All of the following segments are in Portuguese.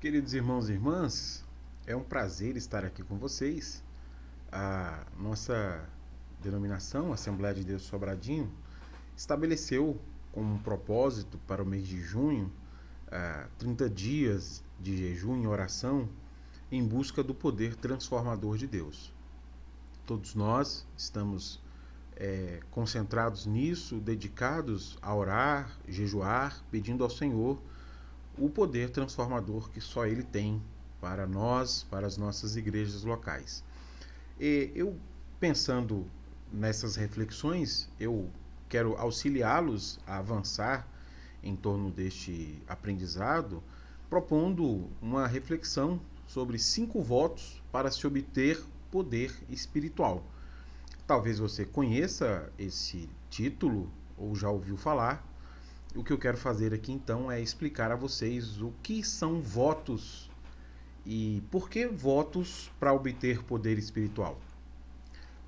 Queridos irmãos e irmãs, é um prazer estar aqui com vocês. A nossa denominação, Assembleia de Deus Sobradinho, estabeleceu como um propósito para o mês de junho 30 dias de jejum e oração em busca do poder transformador de Deus. Todos nós estamos concentrados nisso, dedicados a orar, jejuar, pedindo ao Senhor o poder transformador que só Ele tem para nós, para as nossas igrejas locais. E eu, pensando nessas reflexões, eu quero auxiliá-los a avançar em torno deste aprendizado, propondo uma reflexão sobre 5 votos para se obter poder espiritual. Talvez você conheça esse título ou já ouviu falar. O que eu quero fazer aqui então é explicar a vocês o que são votos e por que votos para obter poder espiritual.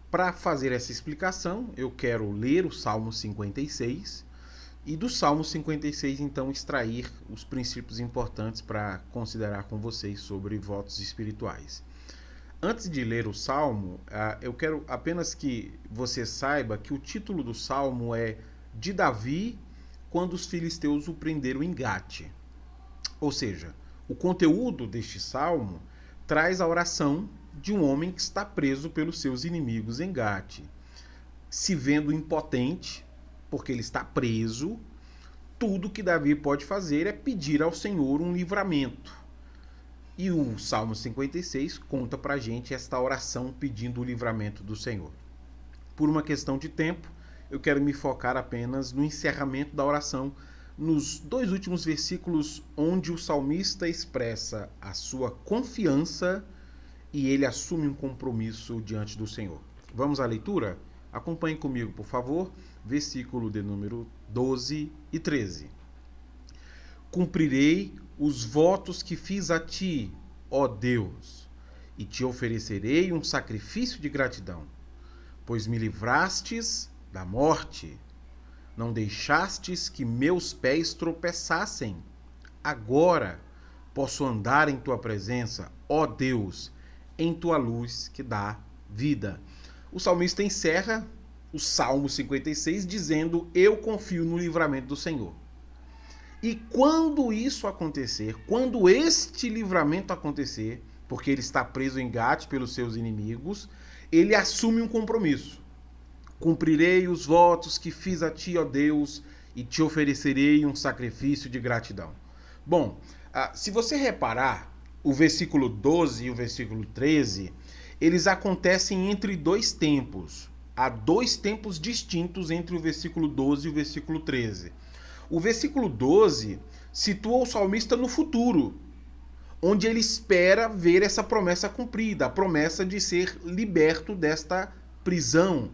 Para fazer essa explicação, eu quero ler o Salmo 56 e do Salmo 56 então extrair os princípios importantes para considerar com vocês sobre votos espirituais. Antes de ler o Salmo, eu quero apenas que você saiba que o título do Salmo é de Davi quando os filisteus o prenderam em Gate. Ou seja, o conteúdo deste salmo traz a oração de um homem que está preso pelos seus inimigos em Gate. Se vendo impotente, porque ele está preso, tudo que Davi pode fazer é pedir ao Senhor um livramento. E o Salmo 56 conta pra gente esta oração pedindo o livramento do Senhor. Por uma questão de tempo, eu quero me focar apenas no encerramento da oração, nos 2 últimos versículos onde o salmista expressa a sua confiança e ele assume um compromisso diante do Senhor. Vamos à leitura? Acompanhe comigo, por favor, versículo de número 12 e 13. Cumprirei os votos que fiz a ti, ó Deus, e te oferecerei um sacrifício de gratidão, pois me livrastes da morte, não deixastes que meus pés tropeçassem. Agora posso andar em tua presença, ó Deus, em tua luz que dá vida. O salmista encerra o Salmo 56 dizendo: eu confio no livramento do Senhor. E quando isso acontecer, quando este livramento acontecer, porque ele está preso em Gate pelos seus inimigos, ele assume um compromisso. Cumprirei os votos que fiz a ti, ó Deus, e te oferecerei um sacrifício de gratidão. Bom, se você reparar, o versículo 12 e o versículo 13, eles acontecem entre 2 tempos. Há 2 tempos distintos entre o versículo 12 e o versículo 13. O versículo 12 situa o salmista no futuro, onde ele espera ver essa promessa cumprida, a promessa de ser liberto desta prisão.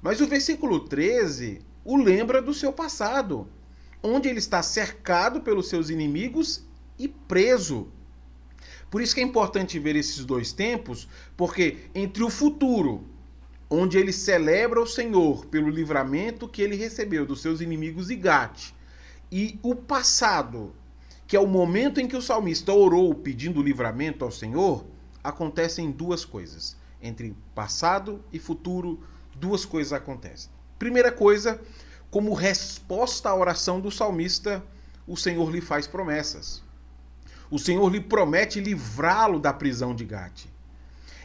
Mas o versículo 13 o lembra do seu passado, onde ele está cercado pelos seus inimigos e preso. Por isso que é importante ver esses 2 tempos, porque entre o futuro, onde ele celebra o Senhor pelo livramento que ele recebeu dos seus inimigos e Gate, e o passado, que é o momento em que o salmista orou pedindo livramento ao Senhor, acontecem 2 coisas. Entre passado e futuro, 2 coisas acontecem. Primeira coisa, como resposta à oração do salmista, o Senhor lhe faz promessas. O Senhor lhe promete livrá-lo da prisão de Gate.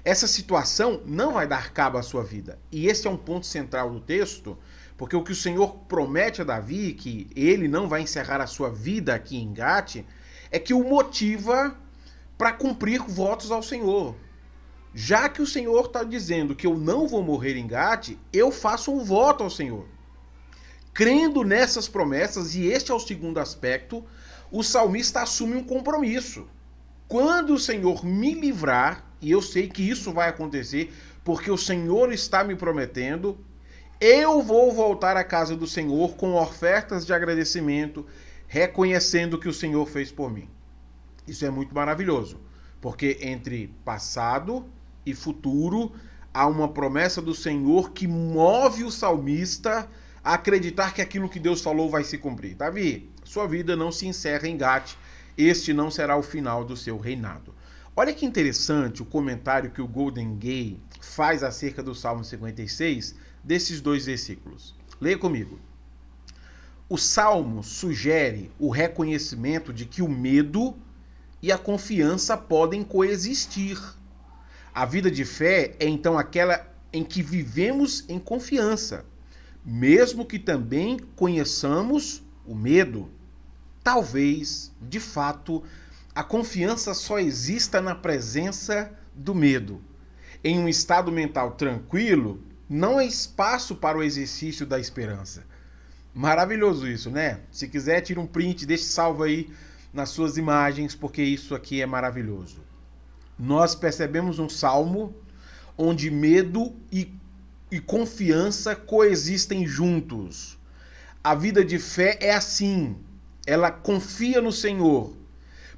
Essa situação não vai dar cabo à sua vida. E esse é um ponto central do texto, porque o que o Senhor promete a Davi, que ele não vai encerrar a sua vida aqui em Gate, é que o motiva para cumprir votos ao Senhor. Já que o Senhor está dizendo que eu não vou morrer em Gate, eu faço um voto ao Senhor. Crendo nessas promessas, e este é o segundo aspecto, o salmista assume um compromisso. Quando o Senhor me livrar, e eu sei que isso vai acontecer, porque o Senhor está me prometendo, eu vou voltar à casa do Senhor com ofertas de agradecimento, reconhecendo o que o Senhor fez por mim. Isso é muito maravilhoso, porque entre passado e futuro há uma promessa do Senhor que move o salmista a acreditar que aquilo que Deus falou vai se cumprir. Davi, sua vida não se encerra em Gate. este não será o final do seu reinado. Olha que interessante o comentário que o Golden Gay faz acerca do Salmo 56, desses 2 versículos. Leia comigo. O Salmo sugere o reconhecimento de que o medo e a confiança podem coexistir. A vida de fé é então aquela em que vivemos em confiança, mesmo que também conheçamos o medo. Talvez, de fato, a confiança só exista na presença do medo. Em um estado mental tranquilo, não há espaço para o exercício da esperança. Maravilhoso isso, né? Se quiser, tira um print, deixe salvo aí nas suas imagens, porque isso aqui é maravilhoso. Nós percebemos um salmo onde medo e confiança coexistem juntos. A vida de fé é assim, ela confia no Senhor,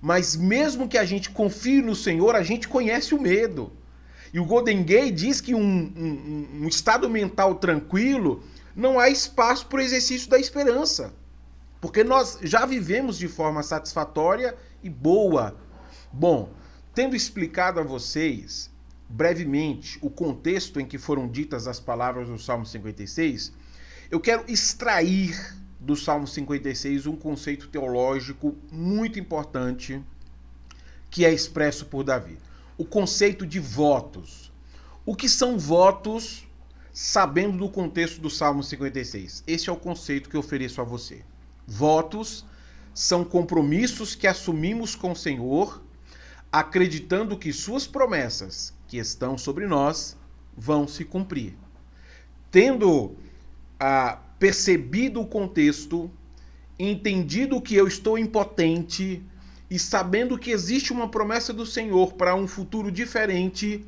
mas mesmo que a gente confie no Senhor, a gente conhece o medo. E o Golden Gay diz que um estado mental tranquilo não há espaço para o exercício da esperança, porque nós já vivemos de forma satisfatória e boa. Bom, tendo explicado a vocês brevemente o contexto em que foram ditas as palavras do Salmo 56, eu quero extrair do Salmo 56 um conceito teológico muito importante que é expresso por Davi. O conceito de votos. O que são votos, sabendo do contexto do Salmo 56? Esse é o conceito que eu ofereço a você. Votos são compromissos que assumimos com o Senhor, acreditando que suas promessas, que estão sobre nós, vão se cumprir. Tendo percebido o contexto, entendido que eu estou impotente e sabendo que existe uma promessa do Senhor para um futuro diferente,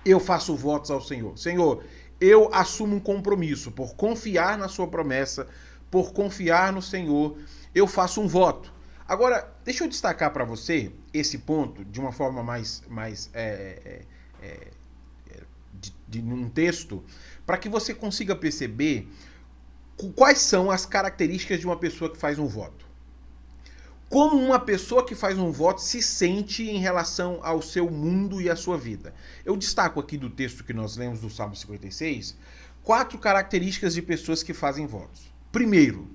eu faço votos ao Senhor. Senhor, eu assumo um compromisso por confiar na sua promessa, por confiar no Senhor, eu faço um voto. Agora, deixa eu destacar para você esse ponto de uma forma mais de um texto, para que você consiga perceber quais são as características de uma pessoa que faz um voto. Como uma pessoa que faz um voto se sente em relação ao seu mundo e à sua vida. Eu destaco aqui do texto que nós lemos do Salmo 56, 4 características de pessoas que fazem votos. Primeiro,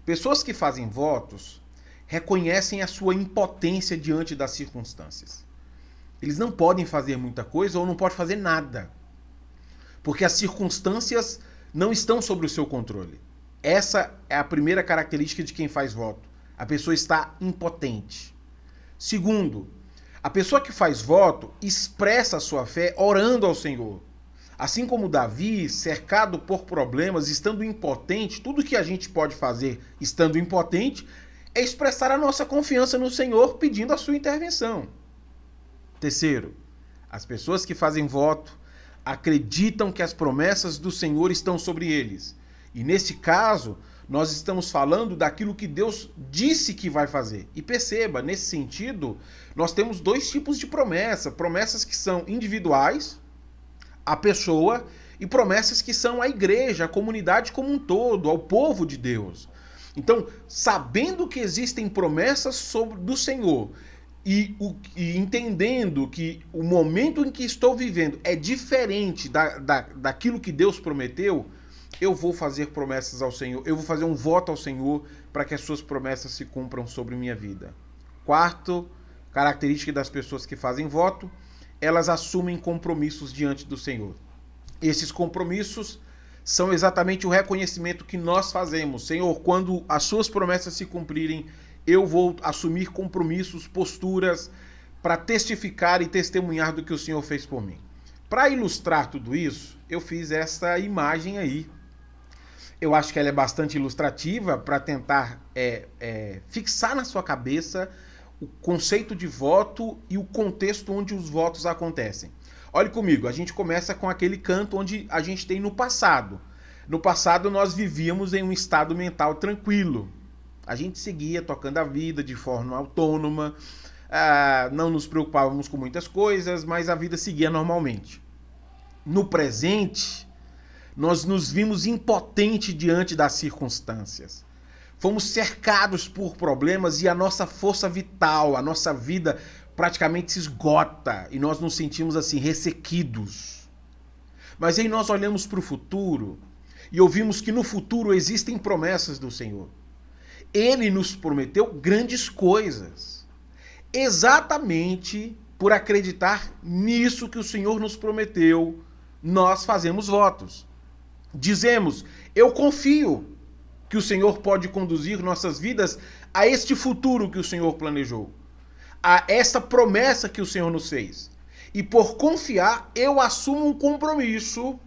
pessoas que fazem votos reconhecem a sua impotência diante das circunstâncias. Eles não podem fazer muita coisa ou não podem fazer nada, porque as circunstâncias não estão sob o seu controle. Essa é a primeira característica de quem faz voto. A pessoa está impotente. Segundo, a pessoa que faz voto expressa a sua fé orando ao Senhor. Assim como Davi, cercado por problemas, estando impotente, tudo que a gente pode fazer estando impotente é expressar a nossa confiança no Senhor pedindo a sua intervenção. Terceiro, as pessoas que fazem voto acreditam que as promessas do Senhor estão sobre eles. E nesse caso, nós estamos falando daquilo que Deus disse que vai fazer. E perceba, nesse sentido, nós temos 2 tipos de promessa. Promessas que são individuais, a pessoa, e promessas que são a igreja, a comunidade como um todo, ao povo de Deus. Então, sabendo que existem promessas do Senhor e entendendo que o momento em que estou vivendo é diferente daquilo que Deus prometeu, eu vou fazer promessas ao Senhor, eu vou fazer um voto ao Senhor para que as suas promessas se cumpram sobre minha vida. Quarto, característica das pessoas que fazem voto, elas assumem compromissos diante do Senhor. Esses compromissos são exatamente o reconhecimento que nós fazemos. Senhor, quando as suas promessas se cumprirem, eu vou assumir compromissos, posturas, para testificar e testemunhar do que o Senhor fez por mim. Para ilustrar tudo isso, eu fiz essa imagem aí. Eu acho que ela é bastante ilustrativa para tentar fixar na sua cabeça o conceito de voto e o contexto onde os votos acontecem. Olhe comigo, a gente começa com aquele canto onde a gente tem no passado. No passado nós vivíamos em um estado mental tranquilo. A gente seguia tocando a vida de forma autônoma, não nos preocupávamos com muitas coisas, mas a vida seguia normalmente. No presente, nós nos vimos impotentes diante das circunstâncias. fomos cercados por problemas e a nossa força vital, a nossa vida praticamente se esgota e nós nos sentimos assim ressequidos. Mas aí nós olhamos para o futuro e ouvimos que no futuro existem promessas do Senhor. Ele nos prometeu grandes coisas. Exatamente por acreditar nisso que o Senhor nos prometeu, nós fazemos votos. Dizemos, eu confio que o Senhor pode conduzir nossas vidas a este futuro que o Senhor planejou, a essa promessa que o Senhor nos fez. E por confiar, eu assumo um compromisso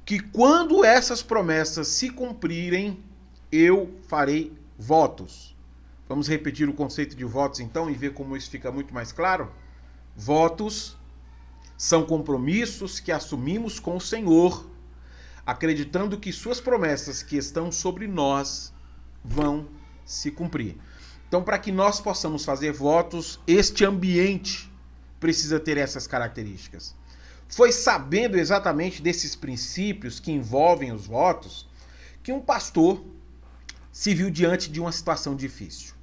que quando essas promessas se cumprirem, eu farei votos. Vamos repetir o conceito de votos então e ver como isso fica muito mais claro? Votos são compromissos que assumimos com o Senhor, acreditando que suas promessas que estão sobre nós vão se cumprir. Então, para que nós possamos fazer votos, este ambiente precisa ter essas características. Foi sabendo exatamente desses princípios que envolvem os votos que um pastor se viu diante de uma situação difícil.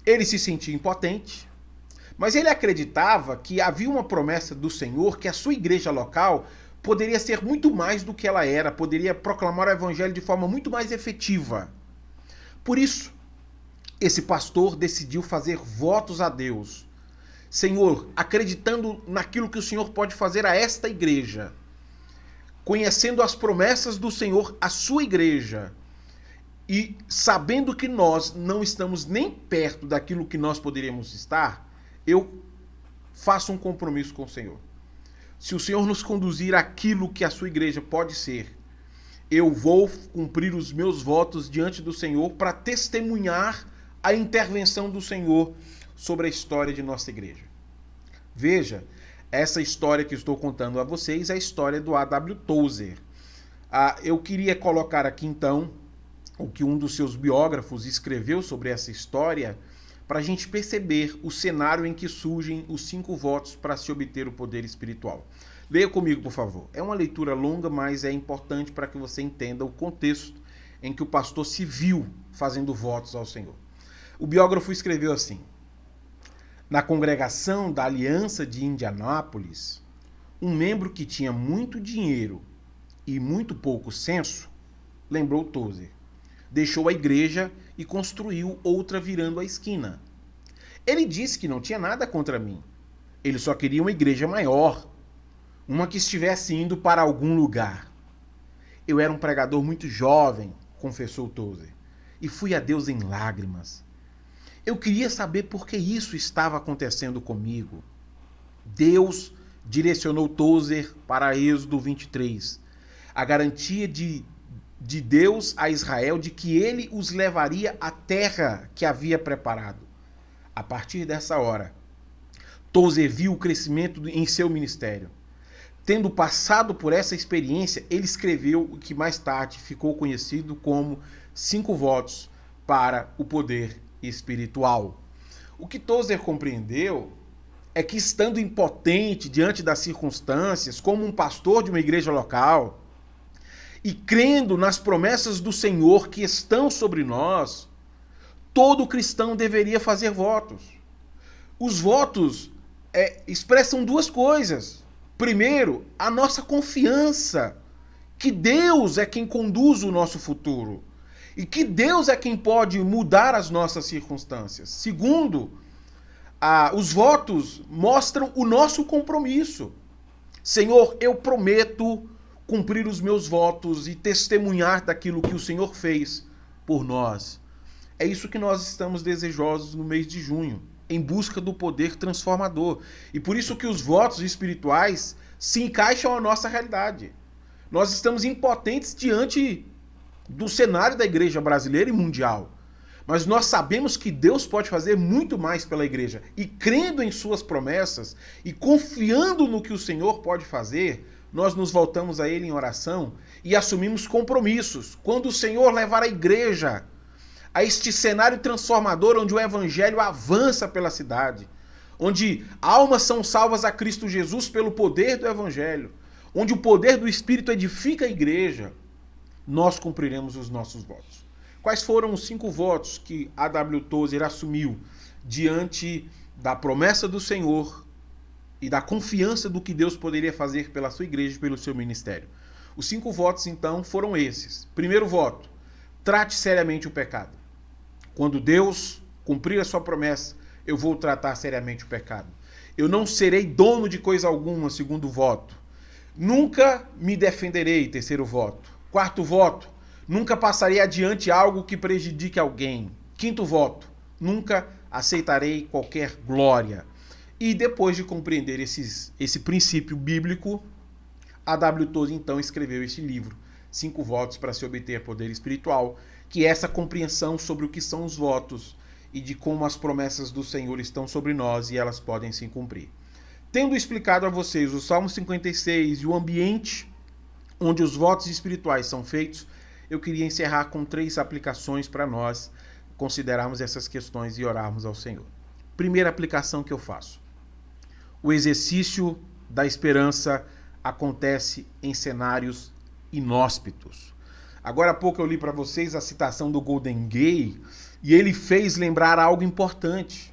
Ele se sentia impotente, mas ele acreditava que havia uma promessa do Senhor que a sua igreja local poderia ser muito mais do que ela era, poderia proclamar o evangelho de forma muito mais efetiva. Por isso, esse pastor decidiu fazer votos a Deus. Senhor, acreditando naquilo que o Senhor pode fazer a esta igreja, conhecendo as promessas do Senhor à sua igreja, e sabendo que nós não estamos nem perto daquilo que nós poderíamos estar, eu faço um compromisso com o Senhor. Se o Senhor nos conduzir àquilo que a sua igreja pode ser, eu vou cumprir os meus votos diante do Senhor para testemunhar a intervenção do Senhor sobre a história de nossa igreja. Veja, essa história que estou contando a vocês é a história do A.W. Tozer. Eu queria colocar aqui então o que um dos seus biógrafos escreveu sobre essa história, para a gente perceber o cenário em que surgem os 5 votos para se obter o poder espiritual. Leia comigo, por favor. É uma leitura longa, mas é importante para que você entenda o contexto em que o pastor se viu fazendo votos ao Senhor. O biógrafo escreveu assim: na congregação da Aliança de Indianápolis, um membro que tinha muito dinheiro e muito pouco senso, lembrou Tozer, deixou a igreja e construiu outra virando a esquina. Ele disse que não tinha nada contra mim. Ele só queria uma igreja maior, uma que estivesse indo para algum lugar. Eu era um pregador muito jovem, confessou Tozer, e fui a Deus em lágrimas. Eu queria saber por que isso estava acontecendo comigo. Deus direcionou Tozer para Êxodo 23, a garantia de Deus a Israel de que ele os levaria à terra que havia preparado. A partir dessa hora, Tozer viu o crescimento em seu ministério. Tendo passado por essa experiência, ele escreveu o que mais tarde ficou conhecido como 5 votos para o poder espiritual. O que Tozer compreendeu é que, estando impotente diante das circunstâncias, como um pastor de uma igreja local, e crendo nas promessas do Senhor que estão sobre nós, todo cristão deveria fazer votos. Os votos expressam 2 coisas. Primeiro, a nossa confiança que Deus é quem conduz o nosso futuro e que Deus é quem pode mudar as nossas circunstâncias. Segundo, os votos mostram o nosso compromisso. Senhor, eu prometo cumprir os meus votos e testemunhar daquilo que o Senhor fez por nós. É isso que nós estamos desejosos no mês de junho, em busca do poder transformador. E por isso que os votos espirituais se encaixam à nossa realidade. Nós estamos impotentes diante do cenário da igreja brasileira e mundial. Mas nós sabemos que Deus pode fazer muito mais pela igreja. E crendo em suas promessas e confiando no que o Senhor pode fazer, nós nos voltamos a Ele em oração e assumimos compromissos. Quando o Senhor levar a igreja a este cenário transformador onde o evangelho avança pela cidade, onde almas são salvas a Cristo Jesus pelo poder do evangelho, onde o poder do Espírito edifica a igreja, nós cumpriremos os nossos votos. Quais foram os 5 votos que A.W. Tozer assumiu diante da promessa do Senhor e da confiança do que Deus poderia fazer pela sua igreja e pelo seu ministério? Os 5 votos, então, foram esses. Primeiro voto: trate seriamente o pecado. Quando Deus cumprir a sua promessa, eu vou tratar seriamente o pecado. Eu não serei dono de coisa alguma, segundo voto. Nunca me defenderei, terceiro voto. Quarto voto: nunca passarei adiante algo que prejudique alguém. Quinto voto: nunca aceitarei qualquer glória. E depois de compreender esse princípio bíblico, A.W. Tozer então escreveu este livro, 5 votos para se obter poder espiritual, que é essa compreensão sobre o que são os votos e de como as promessas do Senhor estão sobre nós e elas podem se cumprir. Tendo explicado a vocês o Salmo 56 e o ambiente onde os votos espirituais são feitos, eu queria encerrar com 3 aplicações para nós considerarmos essas questões e orarmos ao Senhor. Primeira aplicação que eu faço: o exercício da esperança acontece em cenários inóspitos. Agora há pouco eu li para vocês a citação do Golden Gay e ele fez lembrar algo importante.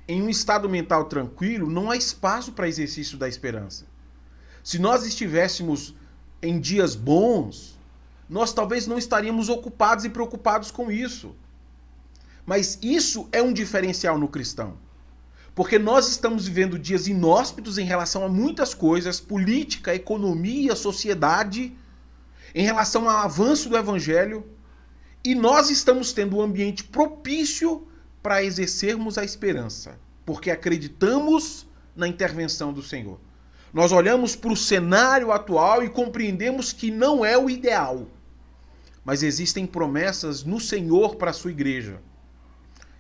Em um estado mental tranquilo, não há espaço para exercício da esperança. Se nós estivéssemos em dias bons, nós talvez não estaríamos ocupados e preocupados com isso. Mas isso é um diferencial no cristão. Porque nós estamos vivendo dias inóspitos em relação a muitas coisas, política, economia, sociedade, em relação ao avanço do evangelho, e nós estamos tendo um ambiente propício para exercermos a esperança, porque acreditamos na intervenção do Senhor. Nós olhamos para o cenário atual e compreendemos que não é o ideal, mas existem promessas no Senhor para a sua igreja.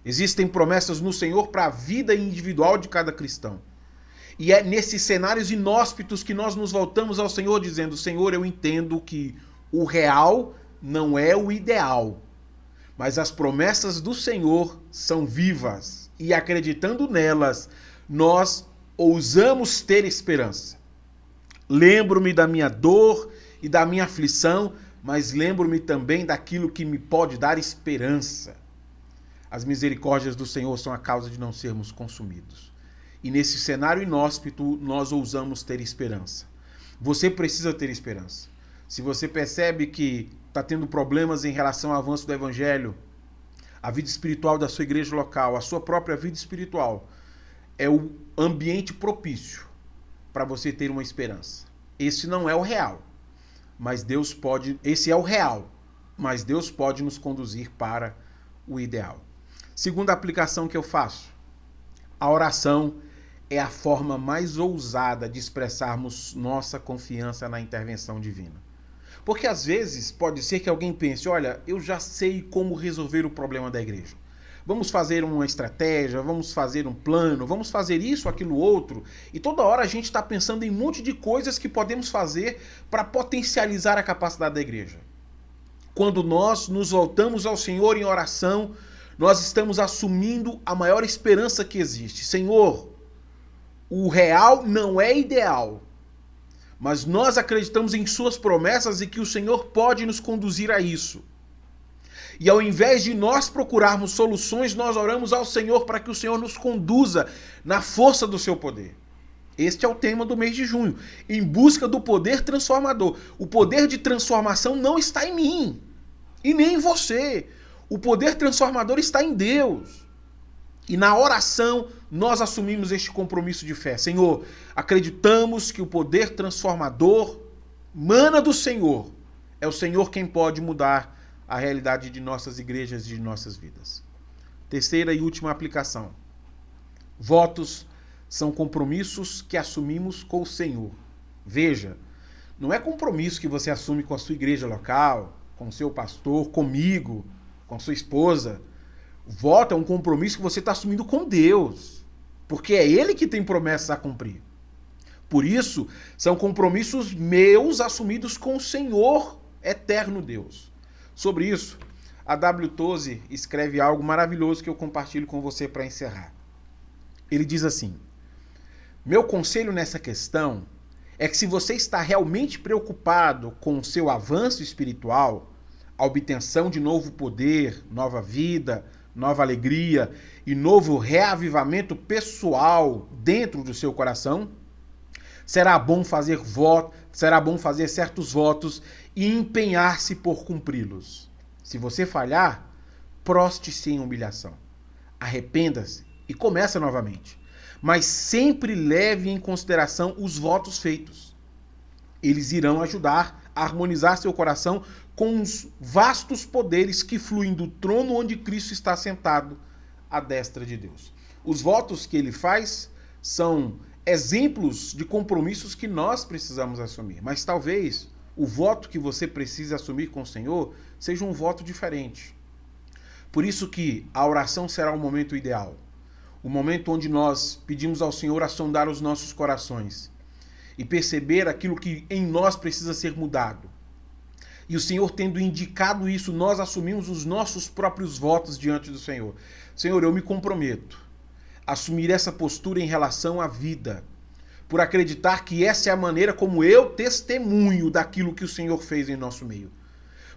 Existem promessas no Senhor para a vida individual de cada cristão. E é nesses cenários inóspitos que nós nos voltamos ao Senhor dizendo: Senhor, eu entendo que o real não é o ideal, mas as promessas do Senhor são vivas e acreditando nelas, nós ousamos ter esperança. Lembro-me da minha dor e da minha aflição, mas lembro-me também daquilo que me pode dar esperança. As misericórdias do Senhor são a causa de não sermos consumidos. E nesse cenário inóspito, nós ousamos ter esperança. Você precisa ter esperança. Se você percebe que está tendo problemas em relação ao avanço do evangelho, a vida espiritual da sua igreja local, a sua própria vida espiritual, é o ambiente propício para você ter uma esperança. Esse não é o real, mas Deus pode, esse é o real, mas Deus pode nos conduzir para o ideal. Segunda aplicação que eu faço: a oração é a forma mais ousada de expressarmos nossa confiança na intervenção divina. Porque às vezes pode ser que alguém pense: olha, eu já sei como resolver o problema da igreja. Vamos fazer uma estratégia, vamos fazer um plano, vamos fazer isso, aquilo, outro. E toda hora a gente está pensando em um monte de coisas que podemos fazer para potencializar a capacidade da igreja. Quando nós nos voltamos ao Senhor em oração, nós estamos assumindo a maior esperança que existe. Senhor, o real não é ideal, mas nós acreditamos em suas promessas e que o Senhor pode nos conduzir a isso. E ao invés de nós procurarmos soluções, nós oramos ao Senhor para que o Senhor nos conduza na força do seu poder. Este é o tema do mês de junho, em busca do poder transformador. O poder de transformação não está em mim e nem em você. O poder transformador está em Deus. E na oração nós assumimos este compromisso de fé. Senhor, acreditamos que o poder transformador mana do Senhor. É o Senhor quem pode mudar a realidade de nossas igrejas e de nossas vidas. Terceira e última aplicação: votos são compromissos que assumimos com o Senhor. Veja, não é compromisso que você assume com a sua igreja local, com o seu pastor, comigo, com sua esposa. O voto é um compromisso que você está assumindo com Deus, porque é Ele que tem promessas a cumprir. Por isso, são compromissos meus assumidos com o Senhor, eterno Deus. Sobre isso, A.W. Tozer escreve algo maravilhoso que eu compartilho com você para encerrar. Ele diz assim: meu conselho nessa questão é que se você está realmente preocupado com o seu avanço espiritual, a obtenção de novo poder, nova vida, nova alegria e novo reavivamento pessoal dentro do seu coração, será bom fazer certos votos e empenhar-se por cumpri-los. Se você falhar, proste-se em humilhação. Arrependa-se e começa novamente. Mas sempre leve em consideração os votos feitos. Eles irão ajudar a harmonizar seu coração com os vastos poderes que fluem do trono onde Cristo está sentado à destra de Deus. Os votos que ele faz são exemplos de compromissos que nós precisamos assumir. Mas talvez o voto que você precise assumir com o Senhor seja um voto diferente. Por isso que a oração será o momento ideal. O momento onde nós pedimos ao Senhor a sondar os nossos corações e perceber aquilo que em nós precisa ser mudado. E o Senhor tendo indicado isso, nós assumimos os nossos próprios votos diante do Senhor. Senhor, eu me comprometo a assumir essa postura em relação à vida, por acreditar que essa é a maneira como eu testemunho daquilo que o Senhor fez em nosso meio.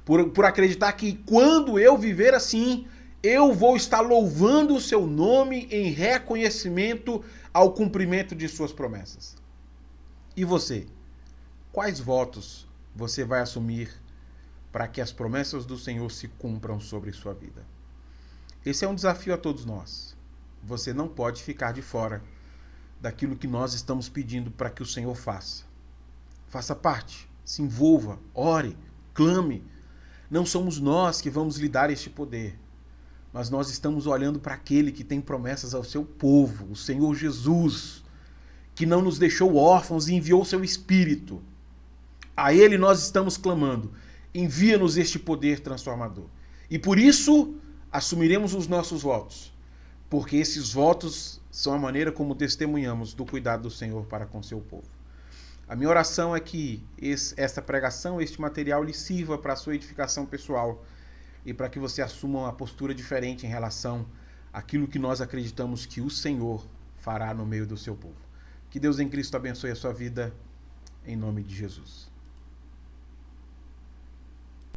Por acreditar que quando eu viver assim, eu vou estar louvando o seu nome em reconhecimento ao cumprimento de suas promessas. E você? Quais votos você vai assumir para que as promessas do Senhor se cumpram sobre sua vida? Esse é um desafio a todos nós. Você não pode ficar de fora daquilo que nós estamos pedindo para que o Senhor faça. Faça parte, se envolva, ore, clame. Não somos nós que vamos lhe dar este poder, mas nós estamos olhando para aquele que tem promessas ao seu povo, o Senhor Jesus, que não nos deixou órfãos e enviou o seu Espírito. A ele nós estamos clamando. Envia-nos este poder transformador. E por isso assumiremos os nossos votos, porque esses votos são a maneira como testemunhamos do cuidado do Senhor para com seu povo. A minha oração é que esta pregação, este material lhe sirva para a sua edificação pessoal e para que você assuma uma postura diferente em relação àquilo que nós acreditamos que o Senhor fará no meio do seu povo. Que Deus em Cristo abençoe a sua vida, em nome de Jesus.